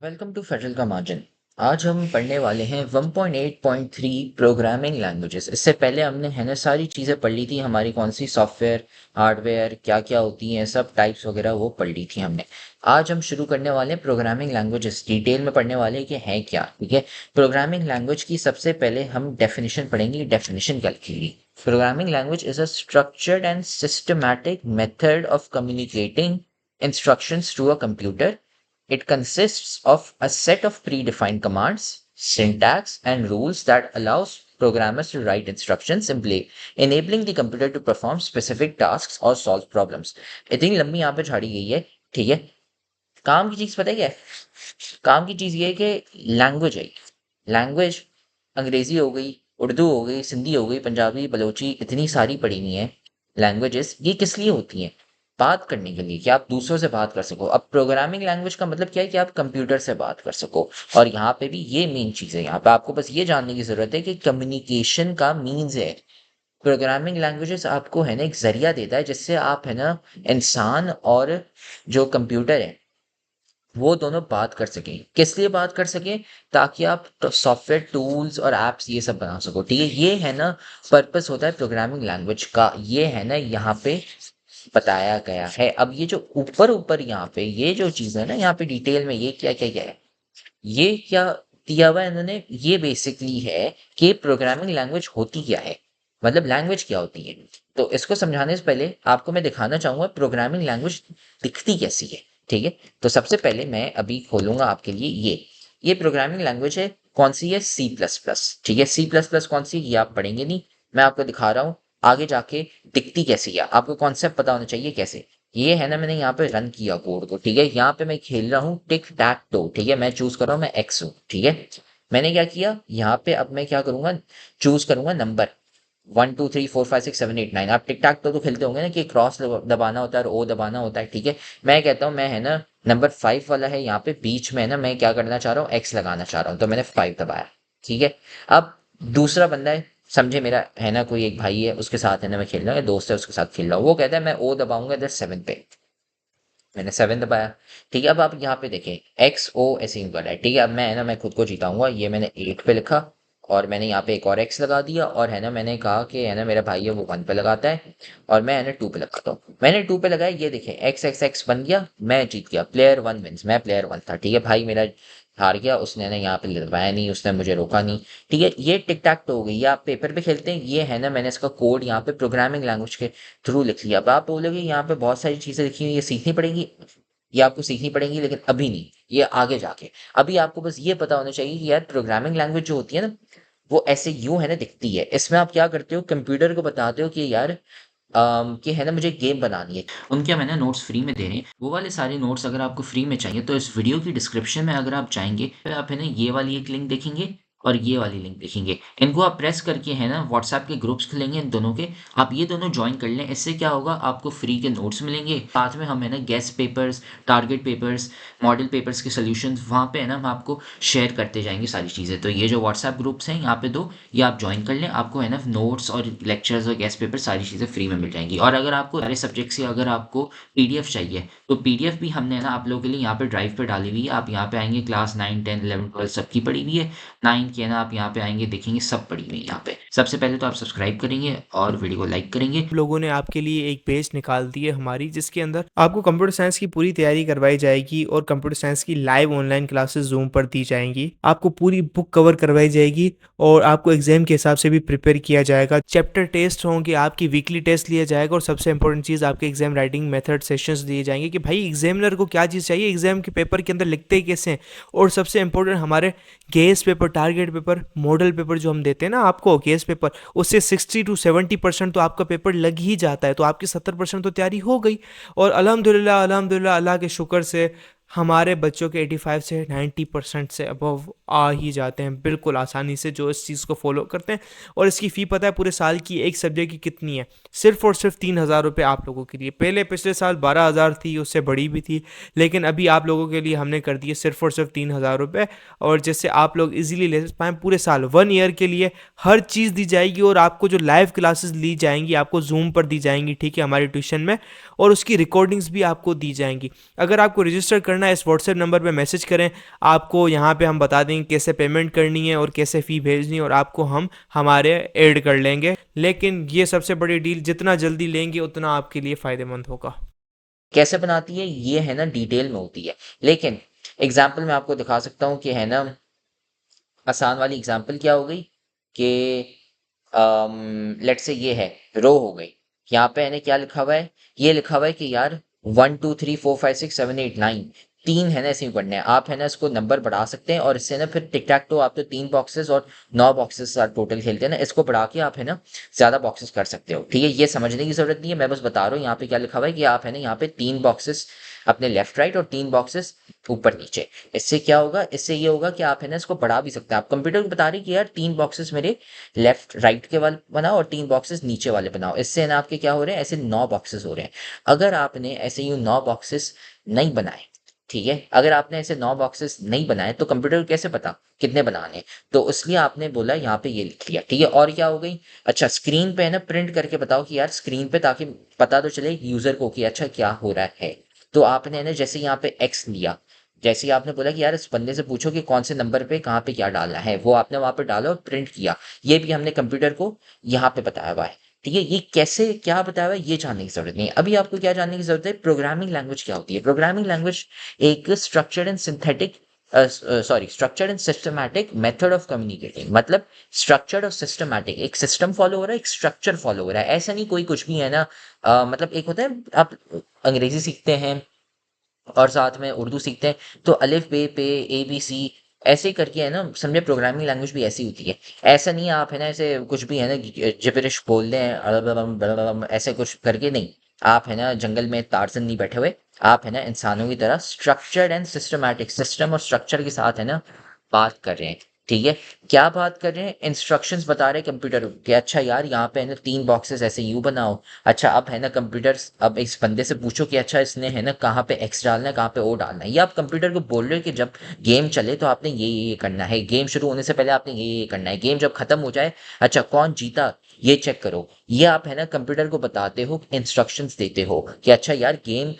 Welcome to federal का margin. आज हम पढ़ने वाले हैं 1.8.3 प्रोग्रामिंग लैंग्वेजेस। इससे पहले हमने है ना सारी चीज़ें पढ़ ली थी, हमारी कौन सी सॉफ्टवेयर हार्डवेयर क्या क्या होती हैं, सब टाइप्स वगैरह वो पढ़ ली थी हमने। आज हम शुरू करने वाले हैं प्रोग्रामिंग लैंग्वेजेस, डिटेल में पढ़ने वाले हैं कि हैं क्या। ठीक है, प्रोग्रामिंग लैंग्वेज की सबसे पहले हम डेफिनेशन पढ़ेंगे। डेफिनेशन क्या लिखेंगे? Programming language is a structured and systematic method of communicating instructions to a computer. It consists of a set of predefined commands, syntax, and rules that allows programmers to write instructions simply, enabling the computer to perform specific tasks or solve problems. इतनी लंबी यहाँ पे झाड़ी गई है। ठीक है, काम की चीज पता है क्या है? काम की चीज ये है कि लैंग्वेज है। लैंग्वेज अंग्रेजी हो गई, उर्दू हो गई, सिंधी हो गई, पंजाबी, बलोची, इतनी सारी पढ़ी हुई हैं। लैंग्वेजेस ये किस लिए होती हैं? बात करने के लिए, कि आप दूसरों से बात कर सको। अब प्रोग्रामिंग लैंग्वेज का मतलब क्या है? कि आप कंप्यूटर से बात कर सको। और यहाँ पे भी ये मेन चीज़ है। यहाँ पे आपको बस ये जानने की ज़रूरत है कि कम्युनिकेशन का मीन्स है। प्रोग्रामिंग लैंग्वेजेस आपको है ना एक ज़रिया देता है जिससे आप है ना इंसान और जो कंप्यूटर है वो दोनों बात कर सकें। किस लिए बात कर सकें? ताकि आप सॉफ्टवेयर टूल्स और एप्स ये सब बना सको। ठीक है, ये है ना पर्पस होता है प्रोग्रामिंग लैंग्वेज का। ये है ना यहाँ पे बताया गया है। अब ये जो ऊपर ऊपर यहाँ पे ये जो चीज़ है ना, यहाँ पे डिटेल में ये क्या क्या क्या है, ये क्या दिया हुआ है इन्होंने, ये बेसिकली है कि प्रोग्रामिंग लैंग्वेज होती क्या है, मतलब लैंग्वेज क्या होती है। तो इसको समझाने से पहले आपको मैं दिखाना चाहूंगा प्रोग्रामिंग लैंग्वेज दिखती कैसी है। ठीक है, तो सबसे पहले मैं अभी खोलूंगा आपके लिए ये प्रोग्रामिंग लैंग्वेज है। कौन सी है? C plus plus. ठीक है, सी प्लस प्लस कौन सी, ये आप पढ़ेंगे नहीं, मैं आपको दिखा रहा हूँ आगे जाके दिखती कैसी है। आपको कॉन्सेप्ट पता होना चाहिए कैसे। ये है ना, मैंने यहाँ पे रन किया कोड को। ठीक है, यहाँ पे मैं खेल रहा हूँ टिक टैक टो। ठीक है, मैं चूज कर रहा हूँ, मैं एक्स हूँ। ठीक है, मैंने क्या किया यहाँ पे, अब मैं क्या करूंगा, चूज करूंगा नंबर 1 2 3 4 5 6 7 8 9। आप टिक टैक तो खेलते होंगे ना कि क्रॉस दबाना होता है और ओ दबाना होता है। ठीक है, मैं कहता हूँ मैं है ना नंबर 5 वाला है यहाँ पे बीच में है ना, मैं क्या करना चाह रहा हूँ, एक्स लगाना चाह रहा हूँ, तो मैंने 5 दबाया। ठीक है, अब दूसरा बंदा है, समझे, मेरा है ना कोई एक भाई है, उसके साथ है ना मैं खेल रहा हूँ, या दोस्त है उसके साथ खेल रहा हूँ। वो कहता है मैं ओ दबाऊंगा इधर 7 पे, मैंने 7 दबाया। ठीक है, अब आप यहाँ पे देखें एक्स ओ ऐसे ही है। ठीक है, अब मैं है ना मैं खुद को जीताऊंगा, ये मैंने 8 पे लिखा और मैंने यहाँ पे एक और एक्स लगा दिया, और है ना मैंने कहा कि है ना मेरा भाई है वो 1 पे लगाता है और मैं है ना 2 पे लगाता हूँ। मैंने 2 पे लगाया, ये देखें एक्स एक्स एक्स बन गया, मैं जीत गया। प्लेयर 1 विंस, मैं प्लेयर 1 था। ठीक है, भाई मेरा हार गया, उसने ना यहाँ पे दबाया नहीं, उसने मुझे रोका नहीं। ठीक है, ये टिक टैक तो हो गई। ये आप पेपर पे खेलते हैं, ये है ना मैंने इसका कोड यहाँ पे प्रोग्रामिंग लैंग्वेज के थ्रू लिख लिया। अब आप बोलोगे यहाँ पे बहुत सारी चीजें लिखी हुई, ये सीखनी पड़ेंगी। ये आपको सीखनी पड़ेंगी, लेकिन अभी नहीं, ये आगे जाके। अभी आपको बस ये पता होना चाहिए कि यार प्रोग्रामिंग लैंग्वेज जो होती है ना, वो ऐसे यूं है ना दिखती है। इसमें आप क्या करते हो, कंप्यूटर को बताते हो कि यार कि है ना मुझे गेम बनानी है। उनके मैंने नोट्स फ्री में दे रहे हैं, वो वाले सारे नोट्स अगर आपको फ्री में चाहिए तो इस वीडियो की डिस्क्रिप्शन में अगर आप जाएंगे तो आप है ना ये वाली एक लिंक देखेंगे और ये वाली लिंक देखेंगे। इनको आप प्रेस करके है ना व्हाट्सएप के ग्रुप्स खुलेंगे इन दोनों के, आप ये दोनों ज्वाइन कर लें। इससे क्या होगा, आपको फ्री के नोट्स मिलेंगे, साथ में हम है ना guest papers, target papers, model papers के सोल्यूशंस वहाँ पे है ना हम आपको शेयर करते जाएंगे सारी चीज़ें। तो ये जो व्हाट्सएप ग्रुप्स हैं यहाँ पे दो, ये आप ज्वाइन कर लें, आपको है ना नोट्स और लेक्चर्स और गेस्ट पेपर सारी चीज़ें फ्री में मिल जाएंगी। और अगर आपको सारे सब्जेक्ट्स की अगर आपको पीडीएफ चाहिए तो पीडीएफ भी हमने ना आप लोगों के लिए यहाँ पे ड्राइव पे डाली हुई है। आप यहाँ पे आएंगे, क्लास 9 10 11 12 सबकी पड़ी हुई है। 9 की है ना आप यहाँ पे आएंगे देखेंगे सब पड़ी हुई है यहाँ पे। सबसे पहले तो आप सब्सक्राइब करेंगे और वीडियो को लाइक करेंगे। लोगों ने आपके लिए एक पेज निकाल दी है हमारी, जिसके अंदर आपको कंप्यूटर साइंस की पूरी तैयारी करवाई जाएगी और कंप्यूटर साइंस की लाइव ऑनलाइन क्लासेस जूम पर दी जाएंगी। आपको पूरी बुक कवर करवाई जाएगी और आपको एग्जाम के हिसाब से भी प्रिपेयर किया जाएगा। चैप्टर टेस्ट होंगे, आपकी वीकली टेस्ट लिया जाएगा और सबसे इंपॉर्टेंट चीज़ आपके एग्जाम राइटिंग मेथड सेशंस दिए जाएंगे कि भाई एग्जामिनर को क्या चीज़ चाहिए, एग्जाम के पेपर के अंदर लिखते ही कैसे हैं। और सबसे इंपॉर्टेंट हमारे guess paper, target paper, model paper जो हम देते हैं ना आपको गेस पेपर, उससे 60 to 70% तो आपका पेपर लग ही जाता है, तो आपकी 70% तो तैयारी हो गई। और अल्हम्दुलिल्लाह अल्हम्दुलिल्लाह अल्लाह के शुक्र से हमारे बच्चों के 85 से 90% से अबव आ ही जाते हैं बिल्कुल आसानी से, जो इस चीज़ को फॉलो करते हैं। और इसकी फ़ी पता है पूरे साल की एक सब्जेक्ट की कितनी है? सिर्फ और सिर्फ 3,000 रुपये आप लोगों के लिए। पहले पिछले साल 12,000 थी, उससे बड़ी भी थी, लेकिन अभी आप लोगों के लिए हमने कर दी है सिर्फ और सिर्फ 3,000 रुपये। और जिससे आप लोग इजीली ले पाएँ पूरे साल 1 ईयर के लिए हर चीज़ दी जाएगी। और आपको जो लाइव क्लासेस ली जाएंगी आपको जूम पर दी जाएंगी, ठीक है, हमारी ट्यूशन में, और उसकी रिकॉर्डिंग्स भी आपको दी जाएंगी। अगर आपको रजिस्टर करना करना है इस व्हाट्सएप नंबर पे मैसेज करें। आपको यहाँ पे हम बता देंगे कैसे पेमेंट करनी है और कैसे फ़ी भेजनी है, और आपको हम हमारे ऐड कर लेंगे। लेकिन ये सबसे बड़ी डील, जितना जल्दी लेंगे उतना आपके लिए फ़ायदेमंद होगा। कैसे बनाती है ये है ना डिटेल में होती है, लेकिन एग्जाम्पल मैं आपको दिखा सकता हूँ कि है ना आसान वाली एग्जाम्पल क्या हो गई कि लेट से ये है रो हो गई। यहाँ पे है ना क्या लिखा हुआ है, ये लिखा हुआ है कि यार 1 2 3 4 5 6 7 8 9 तीन है ना ऐसे ही पढ़ने हैं। आप है ना इसको नंबर बढ़ा सकते हैं और इससे ना फिर टिक टैक टो आप तो 3 बॉक्सेस और 9 बॉक्सेस टोटल खेलते हैं ना, इसको बढ़ा के आप है ना ज्यादा बॉक्सेस कर सकते हो। ठीक है, ये समझने की जरूरत नहीं है, मैं बस बता रहा हूँ यहाँ पे क्या लिखा हुआ है कि आप है ना यहाँ पे 3 बॉक्सेस अपने लेफ्ट राइट और 3 बॉक्सेस ऊपर नीचे। इससे क्या होगा, इससे ये होगा कि आप है ना इसको बढ़ा भी सकते हैं। आप कंप्यूटर को बता रहे हैं कि यार 3 बॉक्सेस मेरे लेफ्ट राइट के वाले बनाओ और 3 बॉक्सेस नीचे वाले बनाओ। इससे है ना आपके क्या हो रहे हैं, ऐसे 9 बॉक्सेस हो रहे हैं। अगर आपने ऐसे यूं 9 बॉक्सेस नहीं बनाए, ठीक है, अगर आपने ऐसे 9 बॉक्सेस नहीं बनाए तो कंप्यूटर को कैसे पता कितने बनाने, तो इसलिए आपने बोला यहाँ पे ये लिख लिया। ठीक है, और क्या हो गई, अच्छा स्क्रीन पे है ना प्रिंट करके बताओ कि यार स्क्रीन पे, ताकि पता तो चले यूजर को कि अच्छा क्या हो रहा है। तो आपने है ना जैसे यहाँ पे एक्स लिया, जैसे ही आपने बोला कि यार इस बंदे से पूछो कि कौन से नंबर पे कहाँ पे क्या डालना है, वो आपने वहां पे डाला और प्रिंट किया। ये भी हमने कंप्यूटर को यहाँ पे बताया हुआ है। ठीक है, ये कैसे क्या बताया हुआ है ये जानने की जरूरत नहीं है। अभी आपको क्या जानने की जरूरत है, प्रोग्रामिंग लैंग्वेज क्या होती है। प्रोग्रामिंग लैंग्वेज एक structured and synthetic structured and systematic method of communicating, मतलब स्ट्रक्चर्ड और सिस्टमैटिक, एक सिस्टम फॉलो हो रहा है, एक स्ट्रक्चर फॉलो हो रहा है। ऐसा नहीं कोई कुछ भी है ना। मतलब एक होता है आप अंग्रेजी सीखते हैं और साथ में उर्दू सीखते हैं तो अलिफ बे पे ए बी सी ऐसे ही करके है ना, समझे प्रोग्रामिंग लैंग्वेज भी ऐसी होती है। ऐसा नहीं है आप है ना ऐसे कुछ भी है ना जिबरिश बोल दें ऐसे कुछ करके नहीं। आप है ना जंगल में तारसन नहीं बैठे हुए, आप है ना इंसानों की तरह स्ट्रक्चर्ड एंड सिस्टमैटिक, सिस्टम और स्ट्रक्चर के साथ है ना बात कर रहे हैं। ठीक है, क्या बात कर रहे हैं, इंस्ट्रक्शंस बता रहे हैं कंप्यूटर को कि अच्छा यार यहाँ पे है ना 3 बॉक्सेस ऐसे यूं बनाओ। अच्छा अब है ना कंप्यूटर, अब इस बंदे से पूछो कि अच्छा इसने है ना कहाँ पे एक्स डालना है कहाँ पे ओ डालना है। ये आप कंप्यूटर को बोल रहे हो कि जब गेम चले तो आपने ये करना है, गेम शुरू होने से पहले आपने ये करना है, गेम जब खत्म हो जाए अच्छा कौन जीता ये चेक करो। ये आप है ना कंप्यूटर को बताते हो, इंस्ट्रक्शंस देते हो कि अच्छा यार गेम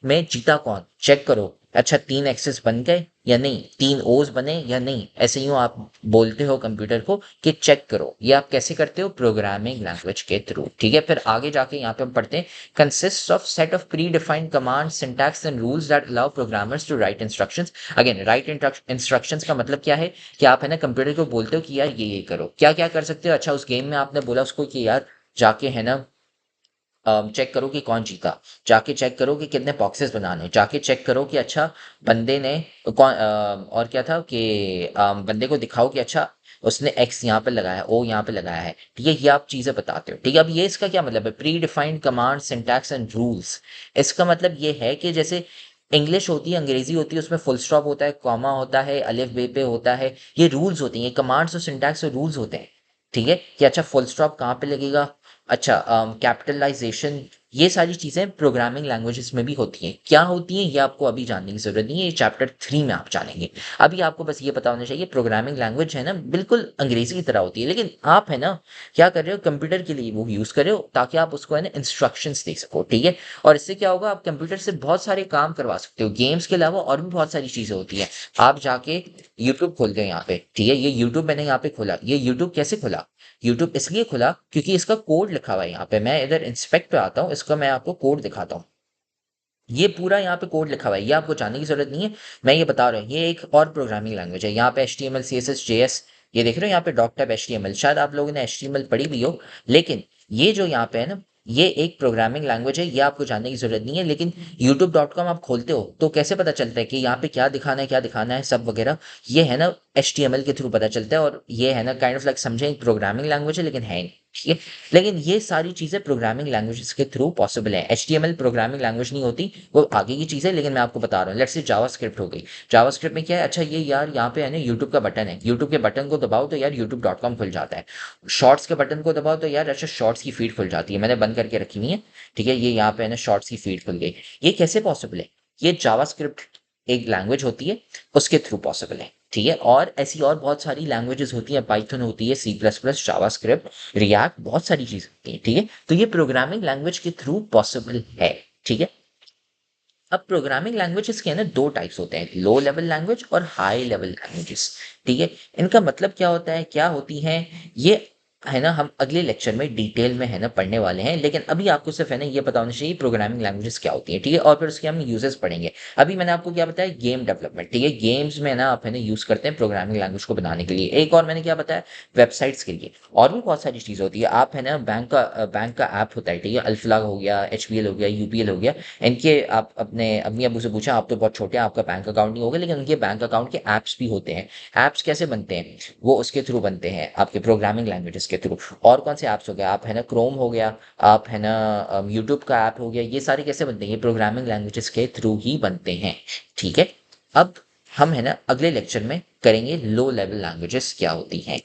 में जीता कौन चेक करो। अच्छा 3 एक्सेस बन गए या नहीं, 3 ओज बने या नहीं, ऐसे यूं आप बोलते हो कंप्यूटर को कि चेक करो। ये आप कैसे करते हो, प्रोग्रामिंग लैंग्वेज के थ्रू। ठीक है, फिर आगे जाके यहाँ पे हम पढ़ते हैं consist of set of predefined command syntax and rules that allow programmers to write instructions. Again write instructions का मतलब क्या है कि आप है ना कंप्यूटर को बोलते हो कि यार ये करो, क्या क्या कर सकते हो। अच्छा उस गेम में आपने बोला उसको कि यार जाके है ना चेक करो कि कौन जीता, जाके चेक करो कि कितने बॉक्सेस बनाने, जाके चेक करो कि अच्छा बंदे ने कौन और क्या था कि बंदे को दिखाओ कि अच्छा उसने एक्स यहाँ पे लगाया, ओ यहाँ पे लगाया है। ठीक है, ये आप चीजें बताते हो। ठीक है, अब ये इसका क्या मतलब है, pre defined command syntax and rules. इसका मतलब ये है कि जैसे इंग्लिश होती है, अंग्रेजी होती है, उसमें फुल स्टॉप होता है, कॉमा होता है, अलिफ बे पे होता है, ये रूल्स होती हैं, ये कमांड्स और सिंटैक्स और रूल्स होते हैं। ठीक है, कि अच्छा फुल स्टॉप कहाँ पे लगेगा, अच्छा कैपिटलाइजेशन, ये सारी चीजें प्रोग्रामिंग लैंग्वेजेस में भी होती हैं। क्या होती हैं ये आपको अभी जानने की जरूरत नहीं है, ये चैप्टर 3 में आप जानेंगे। अभी आपको बस ये पता होना चाहिए प्रोग्रामिंग लैंग्वेज है ना बिल्कुल अंग्रेजी की तरह होती है, लेकिन आप है ना क्या कर रहे हो, कंप्यूटर के लिए वो यूज कर रहे हो ताकि आप उसको है ना इंस्ट्रक्शंस दे सको। ठीक है, और इससे क्या होगा, आप कंप्यूटर से बहुत सारे काम करवा सकते हो, गेम्स के अलावा और भी बहुत सारी चीजें होती हैं। आप जाके यूट्यूब खोलते हैं यहाँ पे, ठीक है, ये यूट्यूब मैंने यहाँ पे खोला, ये यूट्यूब कैसे खुला, यूट्यूब इसलिए खुला क्योंकि इसका कोड लिखा हुआ है यहाँ पे। मैं इधर इंस्पेक्ट पे आता हूँ, इसका मैं आपको कोड दिखाता हूँ। ये पूरा यहाँ पे कोड लिखा हुआ है, ये आपको जानने की जरूरत नहीं है, मैं ये बता रहा हूँ। ये एक और प्रोग्रामिंग लैंग्वेज है, यहाँ पे HTML CSS JS, ये देख रहे हो यहाँ पे डॉट टाइप HTML, शायद आप लोगों ने HTML पढ़ी भी हो, लेकिन ये जो यहाँ पे है ना ये एक प्रोग्रामिंग लैंग्वेज है, ये आपको जानने की जरूरत नहीं है। लेकिन youtube.com आप खोलते हो तो कैसे पता चलता है कि यहाँ पे क्या दिखाना है क्या दिखाना है सब वगैरह, ये है ना HTML के थ्रू पता चलता है। और ये है ना काइंड ऑफ लाइक समझे प्रोग्रामिंग लैंग्वेज है लेकिन है नहीं। ठीक है, लेकिन ये सारी चीजें प्रोग्रामिंग लैंग्वेजेस के थ्रू पॉसिबल है। HTML प्रोग्रामिंग लैंग्वेज नहीं होती, वो आगे की चीज है, लेकिन मैं आपको बता रहा हूँ। लेट्स से जावास्क्रिप्ट हो गई, जावास्क्रिप्ट में क्या है, अच्छा ये यार यहाँ पे है ना यूट्यूब का बटन है, यूट्यूब के बटन को दबाओ तो यार youtube.com खुल जाता है। शॉर्ट्स के बटन को दबाओ तो यार अच्छा शॉर्ट्स की फीड खुल जाती है, मैंने बंद करके रखी हुई है। ठीक है, ये यहाँ पे है ना शॉर्ट्स की फीड खुल गई। ये कैसे पॉसिबल है, ये जावास्क्रिप्ट एक लैंग्वेज होती है उसके थ्रू पॉसिबल है। ठीक है, और ऐसी और बहुत सारी लैंग्वेजेस होती हैं, पाइथन होती है, C++, जावास्क्रिप्ट, रिएक्ट, बहुत सारी चीजें होती हैं। ठीक है, तो ये प्रोग्रामिंग लैंग्वेज के थ्रू पॉसिबल है। ठीक है, अब प्रोग्रामिंग लैंग्वेजेस के ना दो टाइप्स होते हैं, लो लेवल लैंग्वेज और हाई लेवल लैंग्वेजेस। ठीक है, इनका मतलब क्या होता है, क्या होती हैं ये, है ना, हम अगले लेक्चर में डिटेल में है ना पढ़ने वाले हैं। लेकिन अभी आपको सिर्फ है ना ये पता होना चाहिए प्रोग्रामिंग लैंग्वेजेस क्या होती है। ठीक है, और फिर उसके हम यूजेस पढ़ेंगे। अभी मैंने आपको क्या बताया, गेम डेवलपमेंट। ठीक है, गेम्स में ना आप है ना यूज करते हैं प्रोग्रामिंग लैंग्वेज को बनाने के लिए। एक और मैंने क्या बताया, वेबसाइट्स के लिए। और भी बहुत सारी चीज़ होती है। आप है ना बैंक का ऐप होता है, ठीक है, अल्फला हो गया, एचपीएल हो गया, यूपीएल हो गया। इनके आप अपने अम्मी अबू से पूछा, आप तो बहुत छोटे हैं, आपका बैंक अकाउंट नहीं होगा, लेकिन उनके बैंक अकाउंट के ऐप्स भी होते हैं। ऐप्स कैसे बनते हैं, वो उसके थ्रू बनते हैं, आपके प्रोग्रामिंग लैंग्वेजेस के थ्रू। और कौन से ऐप्स हो गया, आप है ना क्रोम हो गया, आप है ना यूट्यूब का ऐप हो गया, ये सारे कैसे बनते हैं, ये प्रोग्रामिंग लैंग्वेजेस के थ्रू ही बनते हैं। ठीक है, अब हम है ना अगले लेक्चर में करेंगे लो लेवल लैंग्वेजेस क्या होती हैं।